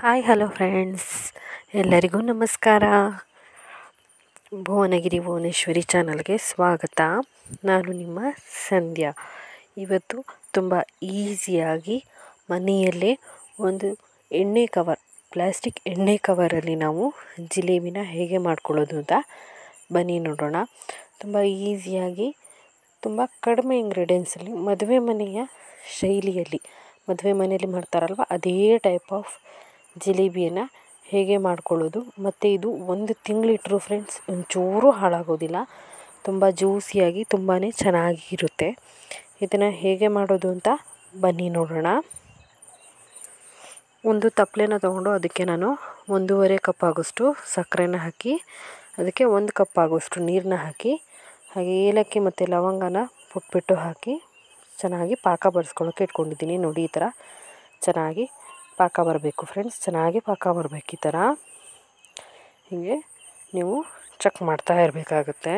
Hi hello friends, ಎಲ್ಲರಿಗೂ ನಮಸ್ಕಾರ. ಭುವನಗಿರಿ ಭುವನೇಶ್ವರಿ ಚಾನಲ್ಗೆ ಸ್ವಾಗತ. ನಾನು ನಿಮ್ಮ ಸಂಧ್ಯಾ. ಇವತ್ತು ತುಂಬ ಈಸಿಯಾಗಿ ಮನೆಯಲ್ಲೇ ಒಂದು ಪ್ಲಾಸ್ಟಿಕ್ ಎಣ್ಣೆ ಕವರಲ್ಲಿ ನಾವು ಜಿಲೇಬಿನ ಹೇಗೆ ಮಾಡ್ಕೊಳ್ಳೋದು ಅಂತ ಬನ್ನಿ ನೋಡೋಣ. ತುಂಬ ಈಸಿಯಾಗಿ, ತುಂಬ ಕಡಿಮೆ ಇಂಗ್ರೀಡಿಯೆಂಟ್ಸಲ್ಲಿ, ಮದುವೆ ಮನೆಯ ಶೈಲಿಯಲ್ಲಿ, ಮದುವೆ ಮನೆಯಲ್ಲಿ ಮಾಡ್ತಾರಲ್ವ ಅದೇ ಟೈಪ್ ಆಫ್ ಜಿಲೇಬಿಯನ್ನು ಹೇಗೆ ಮಾಡ್ಕೊಳ್ಳೋದು. ಮತ್ತು ಇದು 1 ತಿಂಗಳಿಟ್ಟರು ಫ್ರೆಂಡ್ಸ್ ಒಂಚೂರು ಹಾಳಾಗೋದಿಲ್ಲ. ತುಂಬ ಜ್ಯೂಸಿಯಾಗಿ ತುಂಬಾ ಚೆನ್ನಾಗಿ ಇರುತ್ತೆ. ಇದನ್ನು ಹೇಗೆ ಮಾಡೋದು ಅಂತ ಬನ್ನಿ ನೋಡೋಣ. ಒಂದು ತಪ್ಪಲೆನ ತೊಗೊಂಡು ಅದಕ್ಕೆ ನಾನು 1.5 ಕಪ್ ಆಗೋಷ್ಟು ಸಕ್ಕರೆನ ಹಾಕಿ, ಅದಕ್ಕೆ 1 ಕಪ್ ಆಗೋಷ್ಟು ನೀರನ್ನ ಹಾಕಿ, ಹಾಗೆ ಏಲಕ್ಕಿ ಮತ್ತು ಲವಂಗನ ಪುಟ್ಬಿಟ್ಟು ಹಾಕಿ ಚೆನ್ನಾಗಿ ಪಾಕ ಬರೆಸ್ಕೊಳ್ಳೋಕೆ ಇಟ್ಕೊಂಡಿದ್ದೀನಿ. ನೋಡಿ, ಈ ಥರ ಚೆನ್ನಾಗಿ ಪಾಕ ಬರಬೇಕು ಫ್ರೆಂಡ್ಸ್, ಚೆನ್ನಾಗಿ ಪಾಕ ಬರಬೇಕು. ಈ ಥರ ಹೀಗೆ ನೀವು ಚೆಕ್ ಮಾಡ್ತಾ ಇರಬೇಕಾಗುತ್ತೆ.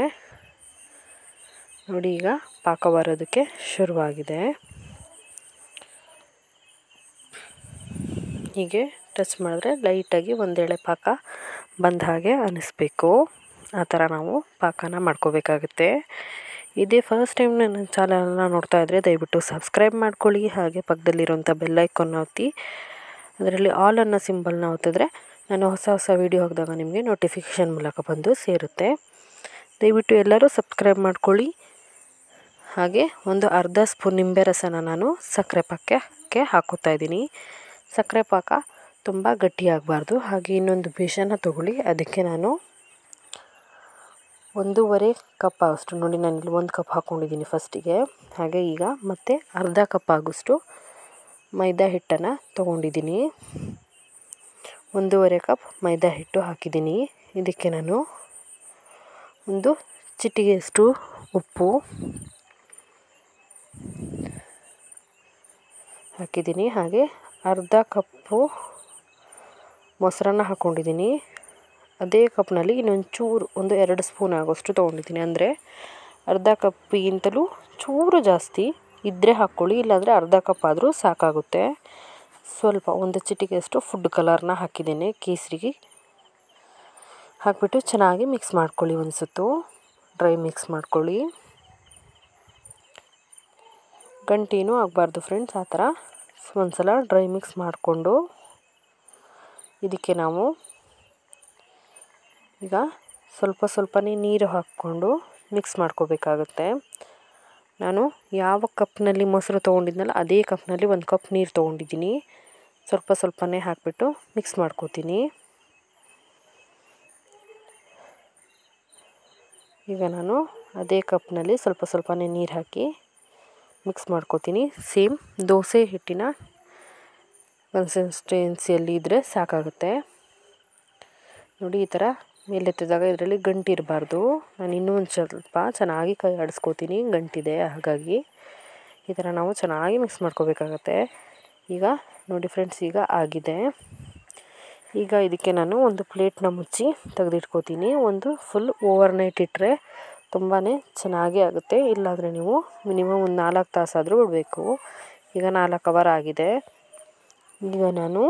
ನೋಡಿ, ಈಗ ಪಾಕ ಬರೋದಕ್ಕೆ ಶುರುವಾಗಿದೆ. ಹೀಗೆ ಟಚ್ ಮಾಡಿದ್ರೆ ಲೈಟಾಗಿ ಒಂದೆಳೆ ಪಾಕ ಬಂದ ಹಾಗೆ ಅನ್ನಿಸ್ಬೇಕು. ಆ ಥರ ನಾವು ಪಾಕನ ಮಾಡ್ಕೋಬೇಕಾಗುತ್ತೆ. ಇದೇ ಫಸ್ಟ್ ಟೈಮ್ ನನ್ನ ಚಾನಲ್ನ ನೋಡ್ತಾ ಇದ್ದರೆ ದಯವಿಟ್ಟು ಸಬ್ಸ್ಕ್ರೈಬ್ ಮಾಡ್ಕೊಳ್ಳಿ. ಹಾಗೆ ಪಕ್ಕದಲ್ಲಿರುವಂಥ ಬೆಲ್ ಐಕಾನ್ ಒತ್ತಿ, ಅದರಲ್ಲಿ ಆಲ್ ಅನ್ನೋ ಸಿಂಬಲ್ನ ಒತ್ತಿದ್ರೆ ನಾನು ಹೊಸ ವೀಡಿಯೋ ಹಾಕಿದಾಗ ನಿಮಗೆ ನೋಟಿಫಿಕೇಷನ್ ಮೂಲಕ ಬಂದು ಸೇರುತ್ತೆ. ದಯವಿಟ್ಟು ಎಲ್ಲರೂ ಸಬ್ಸ್ಕ್ರೈಬ್ ಮಾಡ್ಕೊಳ್ಳಿ. ಹಾಗೆ ಒಂದು ಅರ್ಧ ಸ್ಪೂನ್ ನಿಂಬೆ ರಸನ ನಾನು ಸಕ್ಕರೆ ಪಾಕಕ್ಕೆ ಹಾಕೋತಾ ಇದ್ದೀನಿ. ಸಕ್ಕರೆ ಪಾಕ ತುಂಬ ಗಟ್ಟಿಯಾಗಬಾರ್ದು. ಹಾಗೆ ಇನ್ನೊಂದು ಬೇಷನ್ನ ತೊಗೊಳ್ಳಿ, ಅದಕ್ಕೆ ನಾನು 1.5 ಕಪ್ ಆಗೋಷ್ಟು, ನೋಡಿ ನಾನಿಲ್ಲಿ 1 ಕಪ್ ಹಾಕ್ಕೊಂಡಿದ್ದೀನಿ ಫಸ್ಟಿಗೆ. ಹಾಗೆ ಈಗ ಮತ್ತೆ ಅರ್ಧ ಕಪ್ ಆಗೋಷ್ಟು ಮೈದಾ ಹಿಟ್ಟನ್ನು ತೊಗೊಂಡಿದ್ದೀನಿ. 1.5 ಕಪ್ ಮೈದಾ ಹಿಟ್ಟು ಹಾಕಿದ್ದೀನಿ. ಇದಕ್ಕೆ ನಾನು ಒಂದು ಚಿಟಿಗೆಯಷ್ಟು ಉಪ್ಪು ಹಾಕಿದ್ದೀನಿ. ಹಾಗೆ ಅರ್ಧ ಕಪ್ಪು ಮೊಸರನ್ನ ಹಾಕ್ಕೊಂಡಿದ್ದೀನಿ. ಅದೇ ಕಪ್ನಲ್ಲಿ ಇನ್ನೊಂಚೂರು, 1-2 ಸ್ಪೂನ್ ಆಗೋಷ್ಟು ತೊಗೊಂಡಿದ್ದೀನಿ. ಅಂದರೆ ಅರ್ಧ ಕಪ್ಪಿಗಿಂತಲೂ ಚೂರು ಜಾಸ್ತಿ ಇದ್ದರೆ ಹಾಕ್ಕೊಳ್ಳಿ, ಇಲ್ಲಾಂದರೆ ಅರ್ಧ ಕಪ್ ಆದರೂ ಸಾಕಾಗುತ್ತೆ. ಸ್ವಲ್ಪ ಒಂದು ಚಿಟಿಕೆಯಷ್ಟು ಫುಡ್ ಕಲರ್ನ ಹಾಕಿದ್ದೇನೆ, ಕೇಸರಿಗೆ ಹಾಕಿಬಿಟ್ಟು ಚೆನ್ನಾಗಿ ಮಿಕ್ಸ್ ಮಾಡ್ಕೊಳ್ಳಿ. ಒಂದು ಸುತ್ತು ಡ್ರೈ ಮಿಕ್ಸ್ ಮಾಡ್ಕೊಳ್ಳಿ. ಗಂಟೇನೂ ಆಗಬಾರ್ದು ಫ್ರೆಂಡ್ಸ್. ಆ ಥರ ಒಂದು ಸಲ ಡ್ರೈ ಮಿಕ್ಸ್ ಮಾಡಿಕೊಂಡು ಇದಕ್ಕೆ ನಾವು ಈಗ ಸ್ವಲ್ಪನೇ ನೀರು ಹಾಕ್ಕೊಂಡು ಮಿಕ್ಸ್ ಮಾಡ್ಕೋಬೇಕಾಗುತ್ತೆ. ನಾನು ಯಾವ ಕಪ್ನಲ್ಲಿ ಮೊಸರು ತೊಗೊಂಡಿದ್ನಲ್ಲ ಅದೇ ಕಪ್ನಲ್ಲಿ 1 ಕಪ್ ನೀರು ತೊಗೊಂಡಿದ್ದೀನಿ. ಸ್ವಲ್ಪನೇ ಹಾಕಿಬಿಟ್ಟು ಮಿಕ್ಸ್ ಮಾಡ್ಕೋತೀನಿ. ಈಗ ನಾನು ಅದೇ ಕಪ್ನಲ್ಲಿ ಸ್ವಲ್ಪನೇ ನೀರು ಹಾಕಿ ಮಿಕ್ಸ್ ಮಾಡ್ಕೋತೀನಿ. ಸೇಮ್ ದೋಸೆ ಹಿಟ್ಟಿನ ಕನ್ಸಿಸ್ಟೆನ್ಸಿಯಲ್ಲಿ ಇದ್ದರೆ ಸಾಕಾಗುತ್ತೆ. ನೋಡಿ, ಈ ಥರ ಮೇಲೆತ್ತಿದಾಗ ಇದರಲ್ಲಿ ಗಂಟಿರಬಾರ್ದು. ನಾನು ಇನ್ನೂ ಒಂದು ಸ್ವಲ್ಪ ಚೆನ್ನಾಗಿ ಕೈ ಆಡಿಸ್ಕೋತೀನಿ, ಗಂಟಿದೆ. ಹಾಗಾಗಿ ಈ ಥರ ನಾವು ಚೆನ್ನಾಗಿ ಮಿಕ್ಸ್ ಮಾಡ್ಕೋಬೇಕಾಗತ್ತೆ. ಈಗ ನೋಡಿ ಫ್ರೆಂಡ್ಸ್, ಈಗ ಆಗಿದೆ. ಈಗ ಇದಕ್ಕೆ ನಾನು ಒಂದು ಪ್ಲೇಟ್ನ ಮುಚ್ಚಿ ತೆಗೆದಿಟ್ಕೋತೀನಿ. ಒಂದು ಫುಲ್ ಓವರ್ನೈಟ್ ಇಟ್ಟರೆ ತುಂಬಾ ಚೆನ್ನಾಗಿ ಆಗುತ್ತೆ. ಇಲ್ಲಾಂದರೆ ನೀವು ಮಿನಿಮಮ್ ಒಂದು 4 ತಾಸಾದರೂ ಬಿಡಬೇಕು. ಈಗ 4 ಅವರ್ ಆಗಿದೆ. ಈಗ ನಾನು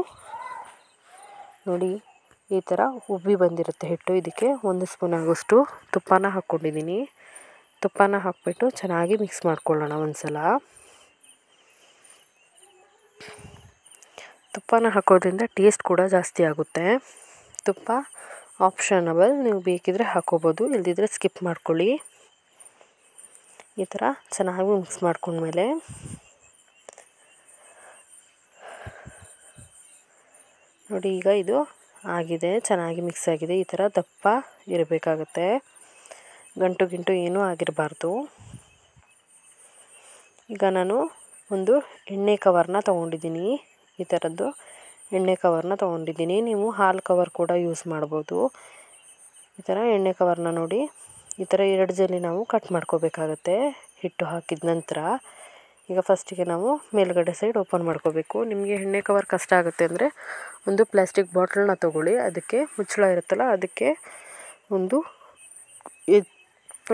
ನೋಡಿ, ಈ ಥರ ಉಬ್ಬಿ ಬಂದಿರುತ್ತೆ ಹಿಟ್ಟು. ಇದಕ್ಕೆ 1 ಸ್ಪೂನ್ ಆಗೋಷ್ಟು ತುಪ್ಪನ ಹಾಕ್ಕೊಂಡಿದ್ದೀನಿ. ತುಪ್ಪನ ಹಾಕ್ಬಿಟ್ಟು ಚೆನ್ನಾಗಿ ಮಿಕ್ಸ್ ಮಾಡ್ಕೊಳ್ಳೋಣ ಒಂದು ಸಲ. ತುಪ್ಪನ ಹಾಕೋದ್ರಿಂದ ಟೇಸ್ಟ್ ಕೂಡ ಜಾಸ್ತಿ ಆಗುತ್ತೆ. ತುಪ್ಪ ಆಪ್ಷನಬಲ್, ನೀವು ಬೇಕಿದ್ರೆ ಹಾಕೋಬೋದು, ಇಲ್ದಿದ್ರೆ ಸ್ಕಿಪ್ ಮಾಡ್ಕೊಳ್ಳಿ. ಈ ಥರ ಚೆನ್ನಾಗಿ ಮಿಕ್ಸ್ ಮಾಡ್ಕೊಂಡ್ಮೇಲೆ ನೋಡಿ, ಈಗ ಇದು ಆಗಿದೆ, ಚೆನ್ನಾಗಿ ಮಿಕ್ಸ್ ಆಗಿದೆ. ಈ ಥರ ದಪ್ಪ ಇರಬೇಕಾಗತ್ತೆ, ಗಂಟು ಏನೂ ಆಗಿರಬಾರ್ದು. ಈಗ ನಾನು ಒಂದು ಎಣ್ಣೆ ಕವರ್ನ ತೊಗೊಂಡಿದ್ದೀನಿ. ಈ ಥರದ್ದು ಎಣ್ಣೆ ಕವರ್ನ ತೊಗೊಂಡಿದ್ದೀನಿ. ನೀವು ಹಾಲು ಕವರ್ ಕೂಡ ಯೂಸ್ ಮಾಡ್ಬೋದು. ಈ ಥರ ಎಣ್ಣೆ ಕವರ್ನ ನೋಡಿ, ಈ ಥರ 2 ಜಲ್ಲಿ ನಾವು ಕಟ್ ಮಾಡ್ಕೋಬೇಕಾಗತ್ತೆ ಹಿಟ್ಟು ಹಾಕಿದ ನಂತರ. ಈಗ ಫಸ್ಟಿಗೆ ನಾವು ಮೇಲ್ಗಡೆ ಸೈಡ್ ಓಪನ್ ಮಾಡ್ಕೋಬೇಕು. ನಿಮಗೆ ಎಣ್ಣೆ ಕವರ್ ಕಷ್ಟ ಆಗುತ್ತೆ ಅಂದರೆ ಒಂದು ಪ್ಲಾಸ್ಟಿಕ್ ಬಾಟಲ್ನ ತೊಗೊಳ್ಳಿ. ಅದಕ್ಕೆ ಮುಚ್ಚಳ ಇರುತ್ತಲ್ಲ, ಅದಕ್ಕೆ ಒಂದು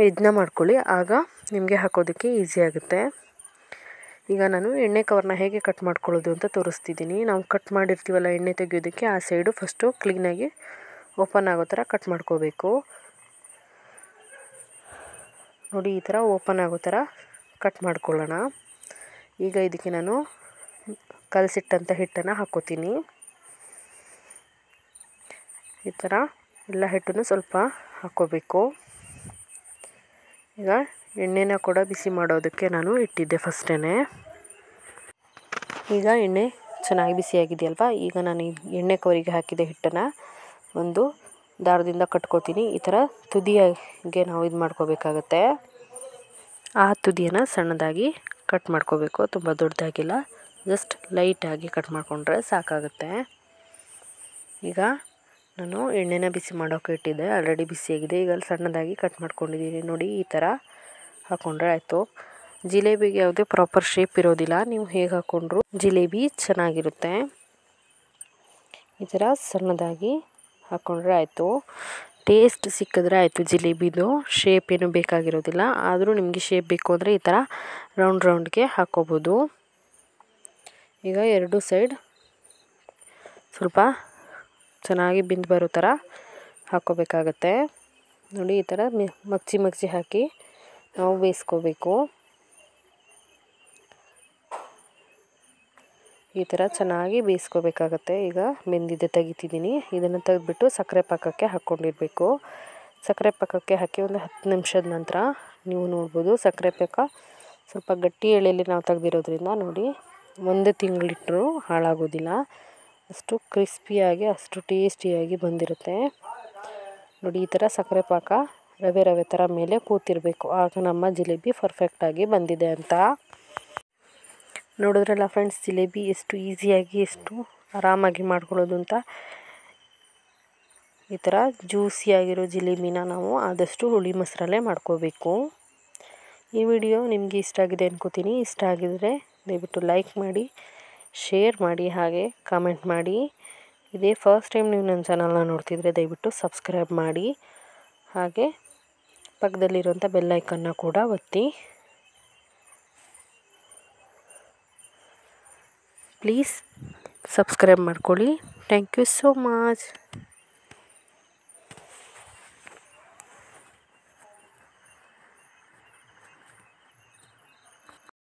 ಇದನ್ನ ಮಾಡ್ಕೊಳ್ಳಿ. ಆಗ ನಿಮಗೆ ಹಾಕೋದಕ್ಕೆ ಈಸಿ ಆಗುತ್ತೆ. ಈಗ ನಾನು ಎಣ್ಣೆ ಕವರ್ನ ಹೇಗೆ ಕಟ್ ಮಾಡ್ಕೊಳ್ಳೋದು ಅಂತ ತೋರಿಸ್ತಿದ್ದೀನಿ. ನಾವು ಕಟ್ ಮಾಡಿರ್ತೀವಲ್ಲ ಎಣ್ಣೆ ತೆಗೆಯೋದಕ್ಕೆ, ಆ ಸೈಡು ಫಸ್ಟು ಕ್ಲೀನಾಗಿ ಓಪನ್ ಆಗೋ ಥರ ಕಟ್ ಮಾಡ್ಕೋಬೇಕು. ನೋಡಿ ಈ ಥರ ಓಪನ್ ಆಗೋ ಥರ ಕಟ್ ಮಾಡ್ಕೊಳ್ಳೋಣ. ಈಗ ಇದಕ್ಕೆ ನಾನು ಕಲಸಿಟ್ಟಂಥ ಹಿಟ್ಟನ್ನು ಹಾಕ್ಕೋತೀನಿ. ಈ ಥರ ಎಲ್ಲ ಹಿಟ್ಟನ್ನು ಸ್ವಲ್ಪ ಹಾಕ್ಕೋಬೇಕು. ಈಗ ಎಣ್ಣೆನ ಕೂಡ ಬಿಸಿ ಮಾಡೋದಕ್ಕೆ ನಾನು ಇಟ್ಟಿದ್ದೆ ಫಸ್ಟೇ. ಈಗ ಎಣ್ಣೆ ಚೆನ್ನಾಗಿ ಬಿಸಿಯಾಗಿದೆಯಲ್ವ, ಈಗ ನಾನು ಎಣ್ಣೆ ಕವರಿಗೆ ಹಾಕಿದ ಹಿಟ್ಟನ್ನು ಒಂದು ದಾರದಿಂದ ಕಟ್ಕೋತೀನಿ. ಈ ಥರ ತುದಿಯಾಗೆ ನಾವು ಇದು ಮಾಡ್ಕೋಬೇಕಾಗತ್ತೆ. ಆ ತುದಿಯನ್ನು ಸಣ್ಣದಾಗಿ ಕಟ್ ಮಾಡ್ಕೋಬೇಕು, ತುಂಬ ದೊಡ್ಡದಾಗಿಲ್ಲ, ಜಸ್ಟ್ ಲೈಟಾಗಿ ಕಟ್ ಮಾಡಿಕೊಂಡ್ರೆ ಸಾಕಾಗುತ್ತೆ. ಈಗ ನಾನು ಎಣ್ಣೆನ ಬಿಸಿ ಮಾಡೋಕೆ ಇಟ್ಟಿದ್ದೆ, ಆಲ್ರೆಡಿ ಬಿಸಿಯಾಗಿದೆ. ಈಗ ಸಣ್ಣದಾಗಿ ಕಟ್ ಮಾಡ್ಕೊಂಡಿದ್ದೀನಿ. ನೋಡಿ ಈ ಥರ ಹಾಕ್ಕೊಂಡ್ರೆ ಆಯಿತು. ಜಿಲೇಬಿಗೆ ಯಾವುದೇ ಪ್ರಾಪರ್ ಶೇಪ್ ಇರೋದಿಲ್ಲ, ನೀವು ಹೇಗೆ ಹಾಕ್ಕೊಂಡ್ರು ಜಿಲೇಬಿ ಚೆನ್ನಾಗಿರುತ್ತೆ. ಈ ಥರ ಸಣ್ಣದಾಗಿ ಹಾಕ್ಕೊಂಡ್ರೆ ಆಯಿತು. ಟೇಸ್ಟ್ ಸಿಕ್ಕಿದ್ರೆ ಆಯಿತು. ಜಿಲೇಬಿದು ಶೇಪ್ ಏನು ಬೇಕಾಗಿರೋದಿಲ್ಲ. ಆದರೂ ನಿಮಗೆ ಶೇಪ್ ಬೇಕು ಅಂದರೆ ಈ ಥರ ರೌಂಡ್ಗೆ ಹಾಕ್ಕೋಬೋದು. ಈಗ ಎರಡು ಸೈಡ್ ಸ್ವಲ್ಪ ಚೆನ್ನಾಗಿ ಬೆಂದು ಬರೋ ಥರ ಹಾಕ್ಕೋಬೇಕಾಗತ್ತೆ. ನೋಡಿ ಈ ಥರ ಮಗ್ಚಿ ಹಾಕಿ ನಾವು ಬೇಯಿಸ್ಕೋಬೇಕು. ಈ ಥರ ಚೆನ್ನಾಗಿ ಬೇಯಿಸ್ಕೋಬೇಕಾಗತ್ತೆ. ಈಗ ಬೆಂದಿದ್ದೆ ತೆಗಿತಿದ್ದೀನಿ. ಇದನ್ನು ತೆಗೆದ್ಬಿಟ್ಟು ಸಕ್ಕರೆ ಪಾಕಕ್ಕೆ ಹಾಕ್ಕೊಂಡಿರಬೇಕು. ಸಕ್ಕರೆ ಪಾಕಕ್ಕೆ ಹಾಕಿ ಒಂದು 10 ನಿಮಿಷದ ನಂತರ ನೀವು ನೋಡ್ಬೋದು ಸಕ್ಕರೆ ಪಾಕ ಸ್ವಲ್ಪ ಗಟ್ಟಿ ಎಳೆಯಲ್ಲಿ ನಾವು ತೆಗೆದಿರೋದ್ರಿಂದ ನೋಡಿ 1 ತಿಂಗಳಿಟ್ಟರೂ ಹಾಳಾಗೋದಿಲ್ಲ. ಅಷ್ಟು ಕ್ರಿಸ್ಪಿಯಾಗಿ ಅಷ್ಟು ಟೇಸ್ಟಿಯಾಗಿ ಬಂದಿರುತ್ತೆ. ನೋಡಿ ಈ ಥರ ಸಕ್ಕರೆ ಪಾಕ ರವೆ ಥರ ಮೇಲೆ ಕೂತಿರಬೇಕು, ಆಗ ನಮ್ಮ ಜಿಲೇಬಿ ಪರ್ಫೆಕ್ಟಾಗಿ ಬಂದಿದೆ ಅಂತ. ನೋಡಿದ್ರಲ್ಲ ಫ್ರೆಂಡ್ಸ್, ಜಿಲೇಬಿ ಎಷ್ಟು ಈಸಿಯಾಗಿ ಎಷ್ಟು ಆರಾಮಾಗಿ ಮಾಡ್ಕೊಳ್ಳೋದು ಅಂತ. ಈ ಥರ ಜ್ಯೂಸಿಯಾಗಿರೋ ಜಿಲೇಬಿನ ನಾವು ಆದಷ್ಟು ಹುಳಿ ಮೊಸರಲ್ಲೇ ಮಾಡ್ಕೋಬೇಕು. ಈ ವಿಡಿಯೋ ನಿಮಗೆ ಇಷ್ಟ ಆಗಿದೆ ಅನ್ಕೋತೀನಿ. ಇಷ್ಟ ಆಗಿದರೆ ದಯವಿಟ್ಟು ಲೈಕ್ ಮಾಡಿ, ಶೇರ್ ಮಾಡಿ, ಹಾಗೆ ಕಾಮೆಂಟ್ ಮಾಡಿ. ಇದೇ ಫಸ್ಟ್ ಟೈಮ್ ನೀವು ನನ್ನ ಚಾನಲ್ನ ನೋಡ್ತಿದ್ರೆ ದಯವಿಟ್ಟು ಸಬ್ಸ್ಕ್ರೈಬ್ ಮಾಡಿ, ಹಾಗೆ ಪಕ್ಕದಲ್ಲಿರುವಂಥ ಬೆಲ್ ಐಕನ್ನ ಕೂಡ ಒತ್ತಿ. ಪ್ಲೀಸ್ ಸಬ್ಸ್ಕ್ರೈಬ್ ಮಾಡ್ಕೊಳ್ಳಿ. Thank you so much.